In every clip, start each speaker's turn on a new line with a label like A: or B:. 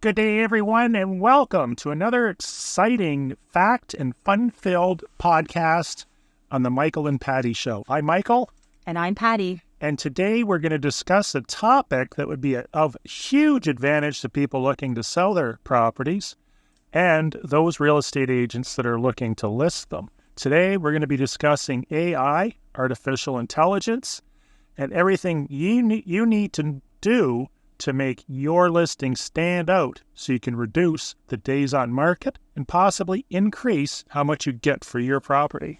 A: Good day, everyone, and welcome to another exciting, fact and fun-filled podcast on the Michael and Patty Show. I'm Michael.
B: And I'm Patty.
A: And today we're going to discuss a topic that would be of huge advantage to people looking to sell their properties and those real estate agents that are looking to list them. Today we're going to be discussing AI, artificial intelligence, and everything you need to do to make your listing stand out so you can reduce the days on market and possibly increase how much you get for your property.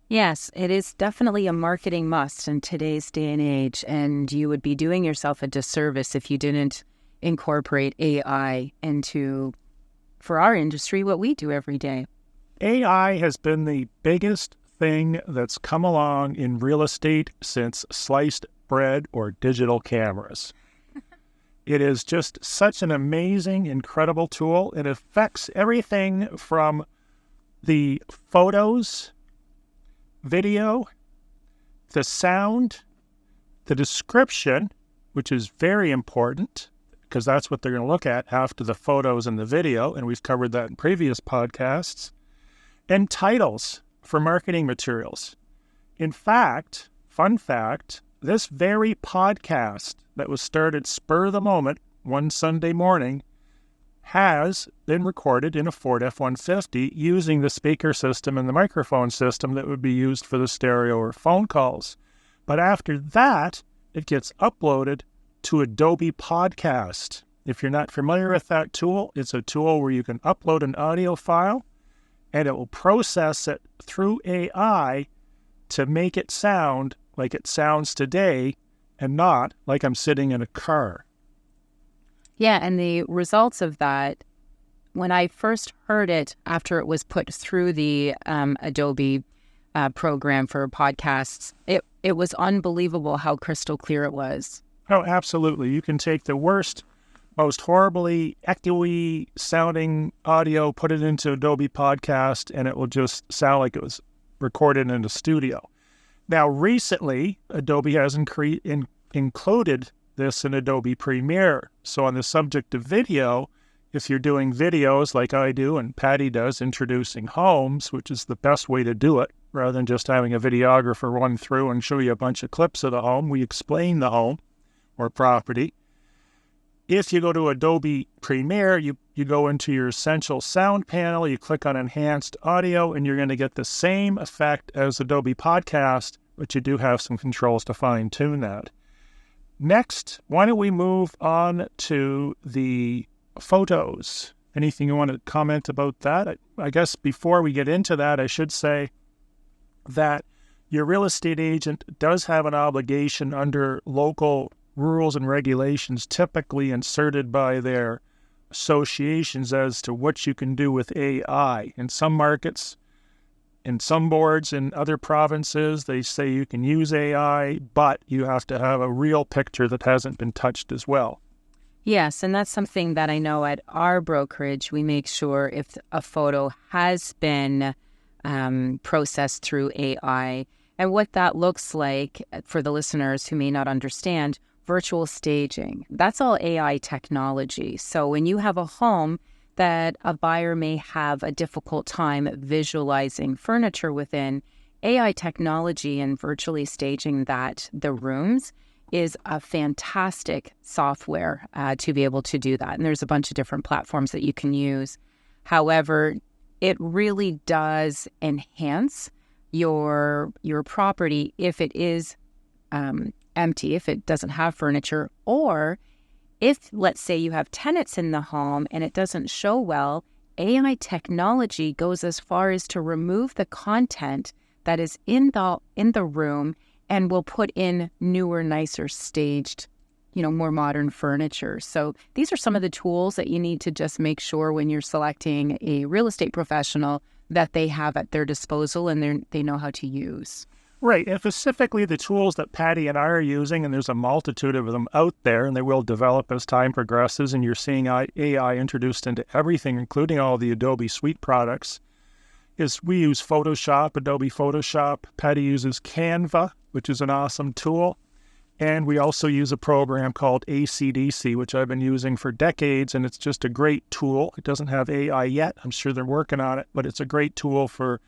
B: Yes, it is definitely a marketing must in today's day and age, and you would be doing yourself a disservice if you didn't incorporate AI into, for our industry, what we do every day.
A: AI has been the biggest thing that's come along in real estate since sliced bread or digital cameras. It is just such an amazing, incredible tool. It affects everything from the photos, video, the sound, the description, which is very important because that's what they're going to look at after the photos and the video, and we've covered that in previous podcasts, and titles for marketing materials. In fact, fun fact, this very podcast that was started spur of the moment one Sunday morning has been recorded in a Ford F-150 using the speaker system and the microphone system that would be used for the stereo or phone calls. But after that, it gets uploaded to Adobe Podcast. If you're not familiar with that tool, it's a tool where you can upload an audio file and it will process it through AI to make it sound like it sounds today and not like I'm sitting in a car.
B: Yeah, and the results of that, when I first heard it after it was put through the Adobe program for podcasts, it was unbelievable how crystal clear it was.
A: Oh, absolutely. You can take the worst, most horribly echoey sounding audio, put it into Adobe Podcast, and it will just sound like it was recorded in a studio. Now, recently, Adobe has included this in Adobe Premiere. So on the subject of video, if you're doing videos like I do and Patty does, introducing homes, which is the best way to do it, rather than just having a videographer run through and show you a bunch of clips of the home, we explain the home or property. If you go to Adobe Premiere, you go into your Essential Sound panel, you click on Enhanced Audio, and you're going to get the same effect as Adobe Podcast, but you do have some controls to fine-tune that. Next, why don't we move on to the photos? Anything you want to comment about that? I guess before we get into that, I should say that your real estate agent does have an obligation under local rules and regulations typically inserted by their associations as to what you can do with AI. In some markets, in some boards, in other provinces, they say you can use AI, but you have to have a real picture that hasn't been touched as well.
B: Yes, and that's something that I know at our brokerage, we make sure if a photo has been processed through AI. And what that looks like for the listeners who may not understand, virtual staging. That's all AI technology. So when you have a home that a buyer may have a difficult time visualizing furniture within, AI technology and virtually staging the rooms is a fantastic software to be able to do that. And there's a bunch of different platforms that you can use. However, it really does enhance your property if it is empty, if it doesn't have furniture, or if, let's say, you have tenants in the home and it doesn't show well, AI technology goes as far as to remove the content that is in the room and will put in newer, nicer, staged, more modern furniture. So these are some of the tools that you need to just make sure when you're selecting a real estate professional that they have at their disposal and they know how to use.
A: Right, and specifically the tools that Patty and I are using, and there's a multitude of them out there, and they will develop as time progresses, and you're seeing AI introduced into everything, including all the Adobe Suite products, is we use Photoshop, Adobe Photoshop. Patty uses Canva, which is an awesome tool. And we also use a program called ACDSee, which I've been using for decades, and it's just a great tool. It doesn't have AI yet. I'm sure they're working on it, but it's a great tool for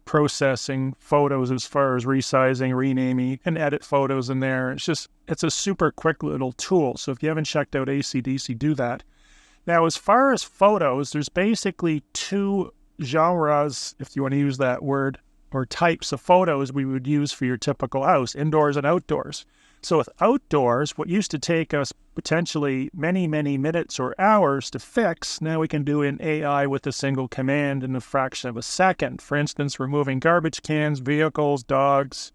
A: processing photos as far as resizing, renaming. You can edit photos in there. It's a super quick little tool. So if you haven't checked out ACDSee, do that. Now, as far as photos, there's basically two genres, if you want to use that word, or types of photos we would use for your typical house, indoors and outdoors. So with outdoors, what used to take us potentially many, many minutes or hours to fix, now we can do in AI with a single command in a fraction of a second. For instance, removing garbage cans, vehicles, dogs.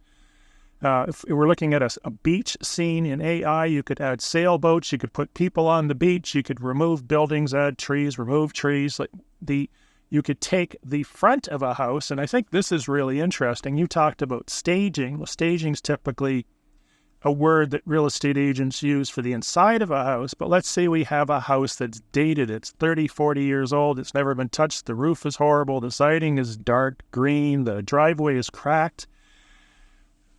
A: If we're looking at a beach scene in AI, you could add sailboats, you could put people on the beach, you could remove buildings, add trees, remove trees. You could take the front of a house, and I think this is really interesting. You talked about staging. Well, staging is typically a word that real estate agents use for the inside of a house, but let's say we have a house that's dated. It's 30, 40 years old. It's never been touched. The roof is horrible. The siding is dark green. The driveway is cracked.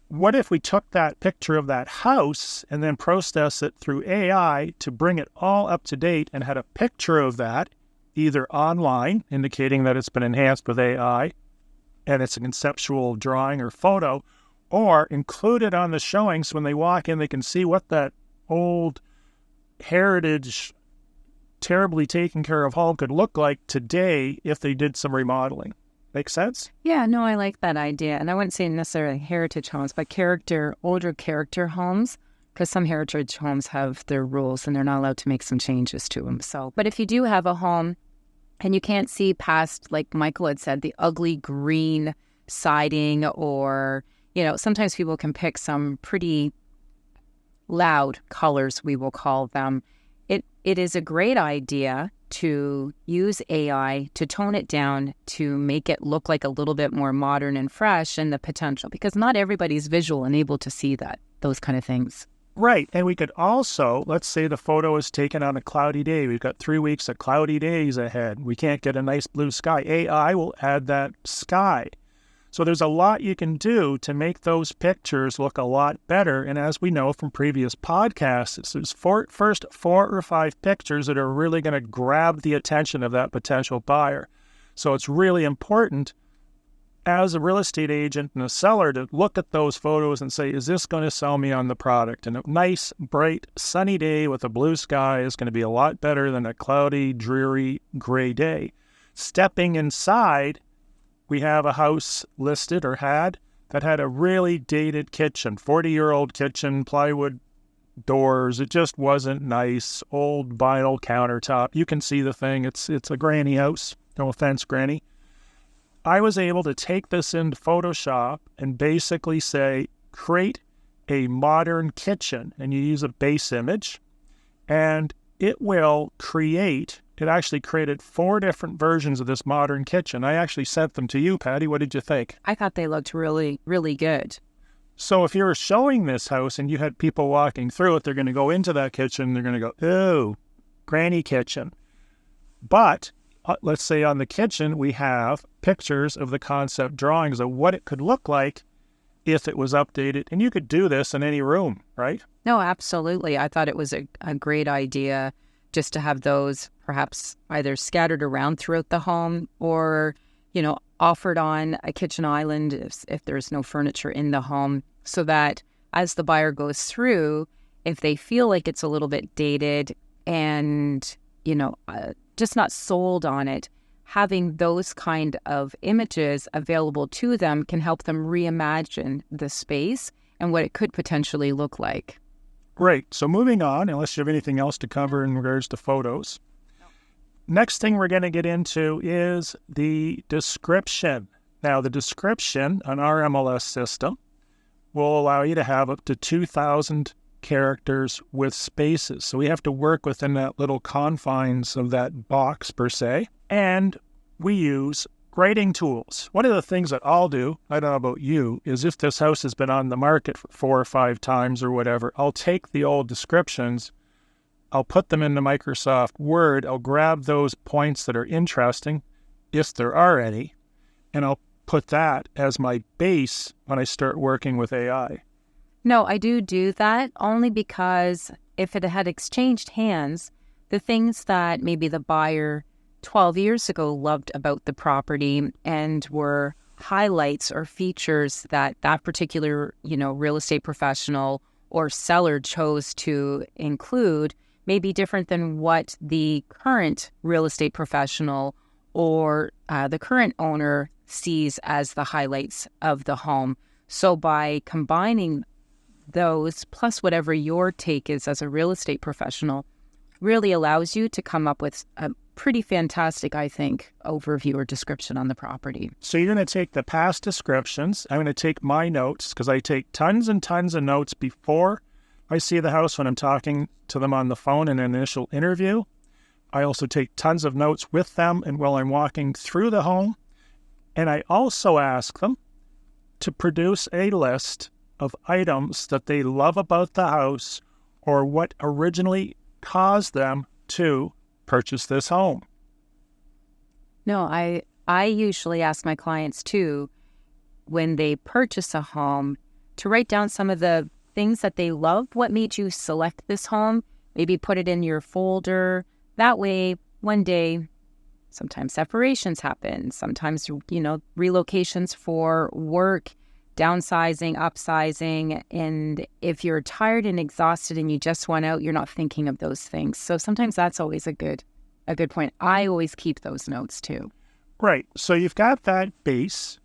A: What if we took that picture of that house and then processed it through AI to bring it all up to date and had a picture of that, either online, indicating that it's been enhanced with AI and it's a conceptual drawing or photo, or included on the showings. When they walk in, they can see what that old heritage, terribly taken care of home could look like today if they did some remodeling. Make sense?
B: Yeah, no, I like that idea. And I wouldn't say necessarily heritage homes, but older character homes, because some heritage homes have their rules and they're not allowed to make some changes to them. So, but if you do have a home and you can't see past, like Michael had said, the ugly green siding, or, sometimes people can pick some pretty loud colors, we will call them. It is a great idea to use AI to tone it down, to make it look like a little bit more modern and fresh, and the potential, because not everybody's visual and able to see those kind of things.
A: Right. And we could also, let's say the photo is taken on a cloudy day. We've got 3 weeks of cloudy days ahead. We can't get a nice blue sky. AI will add that sky. So there's a lot you can do to make those pictures look a lot better. And as we know from previous podcasts, there's first 4 or 5 pictures that are really going to grab the attention of that potential buyer. So it's really important as a real estate agent and a seller to look at those photos and say, is this going to sell me on the product? And a nice, bright, sunny day with a blue sky is going to be a lot better than a cloudy, dreary, gray day. Stepping inside, we have a house listed or had that had a really dated kitchen, 40-year-old kitchen, plywood doors. It just wasn't nice, old vinyl countertop. You can see the thing. It's a granny house. No offense, granny. I was able to take this into Photoshop and basically say, create a modern kitchen. And you use a base image, and it will it actually created 4 different versions of this modern kitchen. I actually sent them to you, Patty. What did you think?
B: I thought they looked really, really good.
A: So if you were showing this house and you had people walking through it, they're going to go into that kitchen, they're going to go, oh, granny kitchen. But let's say on the kitchen, we have pictures of the concept drawings of what it could look like if it was updated. And you could do this in any room, right?
B: No, absolutely. I thought it was a great idea just to have those perhaps either scattered around throughout the home or, offered on a kitchen island if there's no furniture in the home, so that as the buyer goes through, if they feel like it's a little bit dated and, just not sold on it, having those kind of images available to them can help them reimagine the space and what it could potentially look like.
A: Great. So moving on, unless you have anything else to cover in regards to photos. Next thing we're going to get into is the description. Now, the description on our MLS system will allow you to have up to 2,000 characters with spaces. So we have to work within that little confines of that box per se. And we use grading tools. One of the things that I'll do, I don't know about you, is if this house has been on the market for 4 or 5 times or whatever, I'll take the old descriptions, I'll put them into Microsoft Word, I'll grab those points that are interesting, if there are any, and I'll put that as my base when I start working with AI.
B: No, I do that only because if it had exchanged hands, the things that maybe the buyer 12 years ago loved about the property and were highlights or features that that particular, real estate professional or seller chose to include may be different than what the current real estate professional or the current owner sees as the highlights of the home. So by combining those plus whatever your take is as a real estate professional really allows you to come up with a pretty fantastic, I think, overview or description on the property.
A: So you're going to take the past descriptions. I'm going to take my notes because I take tons and tons of notes before I see the house when I'm talking to them on the phone in an initial interview. I also take tons of notes with them and while I'm walking through the home. And I also ask them to produce a list of items that they love about the house or what originally caused them to purchase this home.
B: No, I usually ask my clients too, when they purchase a home, to write down some of the things that they love. What made you select this home? Maybe put it in your folder. That way, one day, sometimes separations happen. Sometimes, relocations for work, downsizing, upsizing. And if you're tired and exhausted and you just want out, you're not thinking of those things. So sometimes that's always a good point. I always keep those notes too.
A: Right. So you've got that base.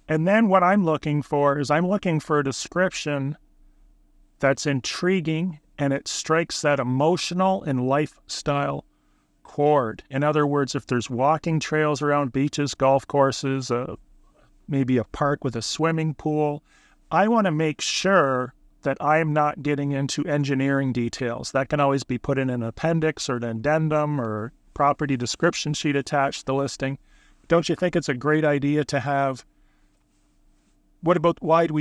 A: And then what I'm looking for is I'm looking for a description that's intriguing and it strikes that emotional and lifestyle chord. In other words, if there's walking trails around beaches, golf courses, maybe a park with a swimming pool, I want to make sure that I'm not getting into engineering details. That can always be put in an appendix or an addendum or property description sheet attached to the listing. Don't you think it's a great idea to have, what about why do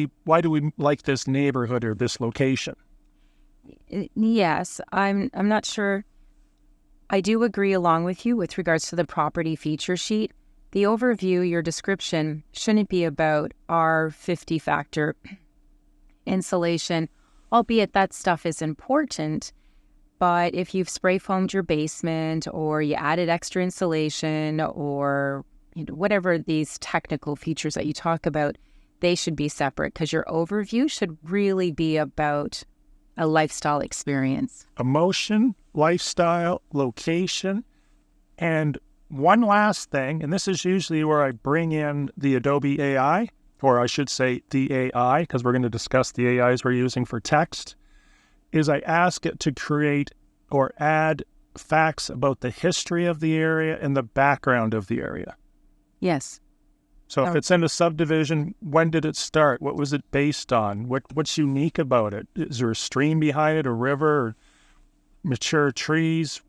A: we like this neighborhood or this location?
B: Yes, I'm not sure. I do agree along with you with regards to the property feature sheet. The overview, your description, shouldn't be about our 50-factor insulation, albeit that stuff is important. But if you've spray foamed your basement or you added extra insulation or whatever these technical features that you talk about, they should be separate because your overview should really be about a lifestyle experience.
A: Emotion, lifestyle, location, and one last thing, and this is usually where I bring in the Adobe AI, or I should say the AI, because we're going to discuss the AIs we're using for text, is I ask it to create or add facts about the history of the area and the background of the area.
B: Yes.
A: So if it's in a subdivision, when did it start? What was it based on? What's unique about it? Is there a stream behind it, a river, or mature trees?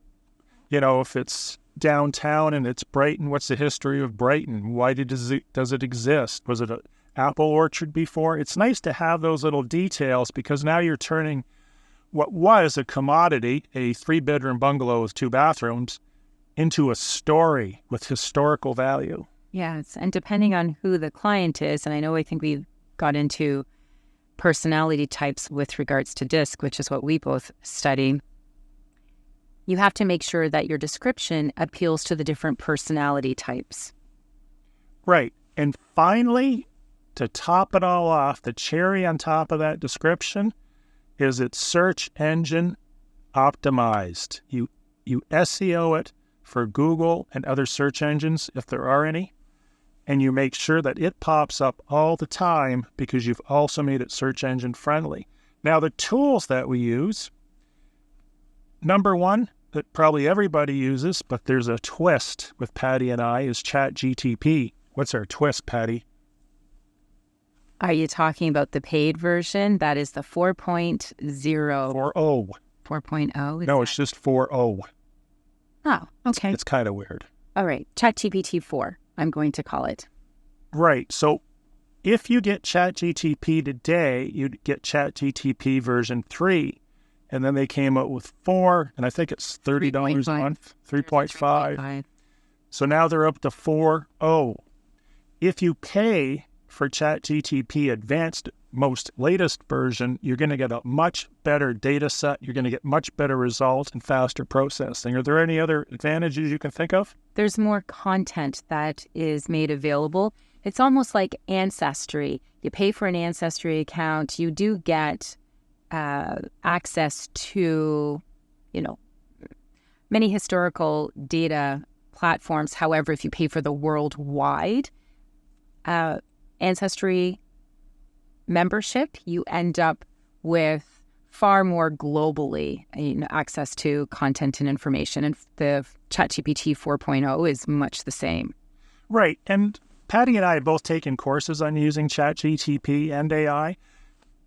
A: If it's downtown and it's Brighton, what's the history of Brighton? Why does it exist? Was it an apple orchard before? It's nice to have those little details because now you're turning what was a commodity, a 3-bedroom bungalow with 2 bathrooms, into a story with historical value.
B: Yes, and depending on who the client is, and I think we've got into personality types with regards to DISC, which is what we both study, you have to make sure that your description appeals to the different personality types.
A: Right. And finally, to top it all off, the cherry on top of that description is it's search engine optimized. You SEO it for Google and other search engines, if there are any, and you make sure that it pops up all the time because you've also made it search engine friendly. Now, the tools that we use, number one, that probably everybody uses, but there's a twist with Patty and I, is ChatGTP. What's our twist, Patty?
B: Are you talking about the paid version? That is the 4.0.
A: 4.0.
B: 4.0?
A: No, it's just 4.0.
B: Oh, okay.
A: It's kind of weird.
B: All right. ChatGPT 4, I'm going to call it.
A: Right. So if you get ChatGTP today, you'd get ChatGTP version 3. And then they came out with 4, and I think it's $30 a month, 3.5. So now they're up to 4.0. If you pay for ChatGTP Advanced most latest version, you're going to get a much better data set. You're going to get much better results and faster processing. Are there any other advantages you can think of?
B: There's more content that is made available. It's almost like Ancestry. You pay for an Ancestry account. You do get access to, many historical data platforms. However, if you pay for the worldwide Ancestry membership, you end up with far more globally access to content and information. And the ChatGPT 4.0 is much the same.
A: Right. And Patty and I have both taken courses on using ChatGPT and AI.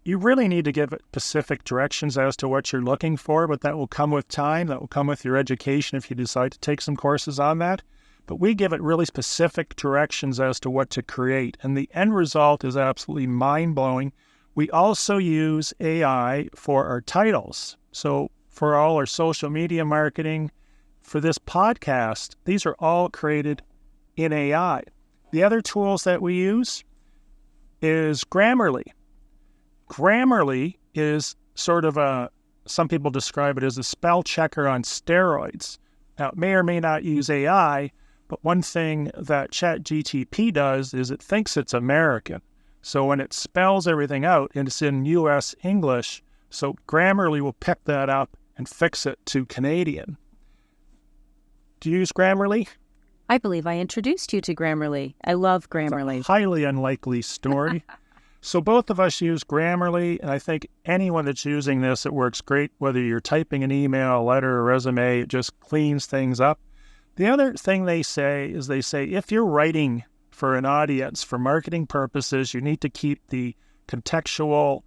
A: You really need to give it specific directions as to what you're looking for, but that will come with time. That will come with your education if you decide to take some courses on that. But we give it really specific directions as to what to create, and the end result is absolutely mind-blowing. We also use AI for our titles. So for all our social media marketing, for this podcast, these are all created in AI. The other tools that we use is Grammarly. Grammarly is sort of some people describe it as a spell checker on steroids. Now, it may or may not use AI, but one thing that ChatGPT does is it thinks it's American. So when it spells everything out, it's in U.S. English, so Grammarly will pick that up and fix it to Canadian. Do you use Grammarly?
B: I believe I introduced you to Grammarly. I love Grammarly.
A: It's a highly unlikely story. So both of us use Grammarly, and I think anyone that's using this, it works great, whether you're typing an email, a letter, a resume, it just cleans things up. The other thing they say is if you're writing for an audience for marketing purposes, you need to keep the contextual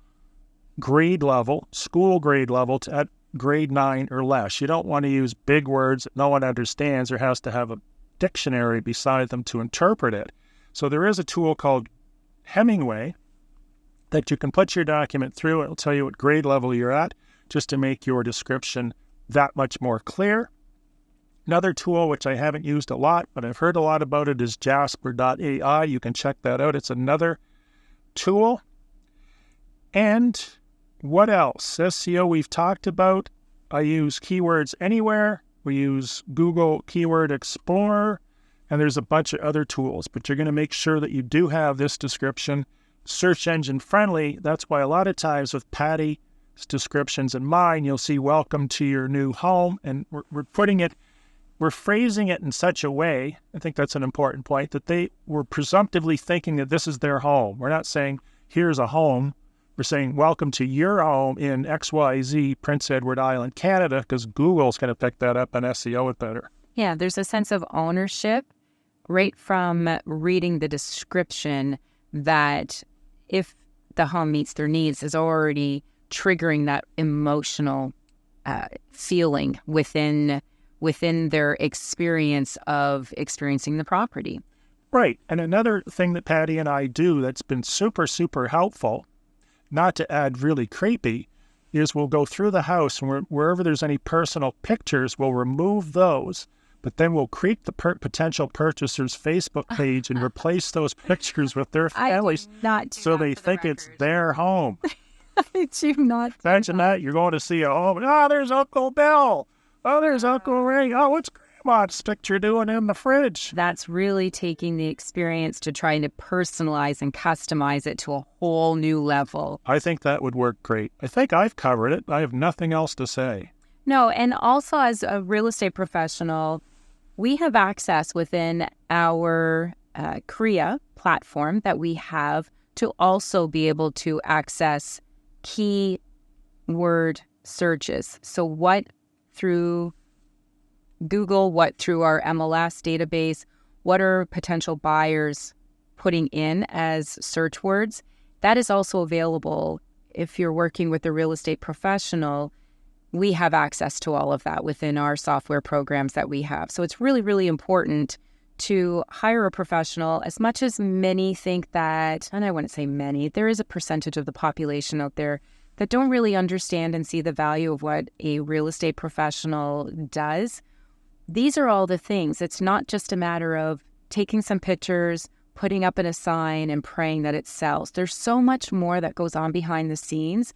A: grade level, school grade level, at grade 9 or less. You don't want to use big words that no one understands or has to have a dictionary beside them to interpret it. So there is a tool called Hemingway that you can put your document through. It'll tell you what grade level you're at, just to make your description that much more clear. Another tool, which I haven't used a lot, but I've heard a lot about it, is Jasper.ai. You can check that out. It's another tool. And what else? SEO we've talked about. I use Keywords Anywhere. We use Google Keyword Explorer. And there's a bunch of other tools. But you're going to make sure that you do have this description search engine friendly. That's why a lot of times with Patty's descriptions and mine, you'll see welcome to your new home. And we're phrasing it in such a way, I think that's an important point, that they were presumptively thinking that this is their home. We're not saying, here's a home. We're saying, welcome to your home in XYZ, Prince Edward Island, Canada, because Google's going to pick that up and SEO it better.
B: Yeah, there's a sense of ownership right from reading the description that if the home meets their needs is already triggering that emotional feeling within their experience of experiencing the property.
A: Right. And another thing that Patty and I do that's been super, super helpful, not to add really creepy, is we'll go through the house and wherever there's any personal pictures, we'll remove those, but then we'll create the potential purchaser's Facebook page and replace those pictures with their families so they think it's their home.
B: I do not.
A: Imagine that. You're going to see a home. Oh, there's Uncle Bill. Oh, there's Uncle Ray. Oh, what's Grandma's picture doing in the fridge?
B: That's really taking the experience to trying to personalize and customize it to a whole new level.
A: I think that would work great. I think I've covered it. I have nothing else to say.
B: No, and also as a real estate professional, we have access within our CREA platform that we have to also be able to access keyword searches. So what through Google, what through our MLS database, what are potential buyers putting in as search words? That is also available if you're working with a real estate professional. We have access to all of that within our software programs that we have. So it's really, really important to hire a professional. As much as many think that, and I wouldn't say many, there is a percentage of the population out there that don't really understand and see the value of what a real estate professional does. These are all the things. It's not just a matter of taking some pictures, putting up in a sign and praying that it sells. There's so much more that goes on behind the scenes.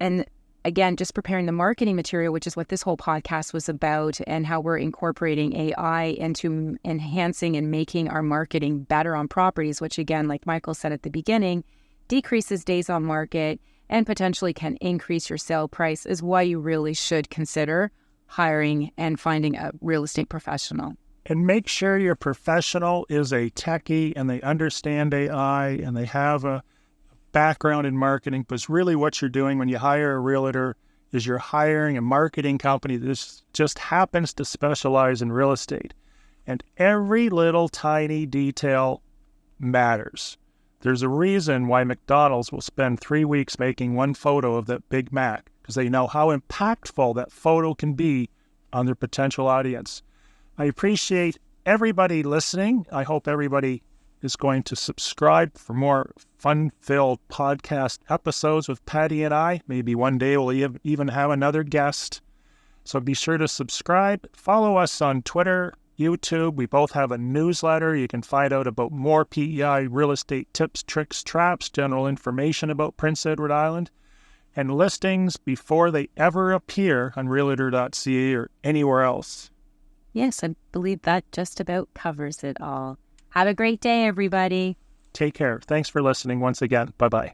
B: And again, just preparing the marketing material, which is what this whole podcast was about, and how we're incorporating AI into enhancing and making our marketing better on properties, which again, like Michael said at the beginning, decreases days on market and potentially can increase your sale price, is why you really should consider hiring and finding a real estate professional.
A: And make sure your professional is a techie and they understand AI and they have a background in marketing, because really what you're doing when you hire a realtor is you're hiring a marketing company that just happens to specialize in real estate. And every little tiny detail matters. There's a reason why McDonald's will spend 3 weeks making one photo of that Big Mac, because they know how impactful that photo can be on their potential audience. I appreciate everybody listening. I hope everybody is going to subscribe for more fun-filled podcast episodes with Patty and I. Maybe one day we'll even have another guest. So be sure to subscribe. Follow us on Twitter, YouTube. We both have a newsletter. You can find out about more PEI real estate tips, tricks, traps, general information about Prince Edward Island, and listings before they ever appear on realtor.ca or anywhere else.
B: Yes, I believe that just about covers it all. Have a great day, everybody.
A: Take care. Thanks for listening once again. Bye-bye.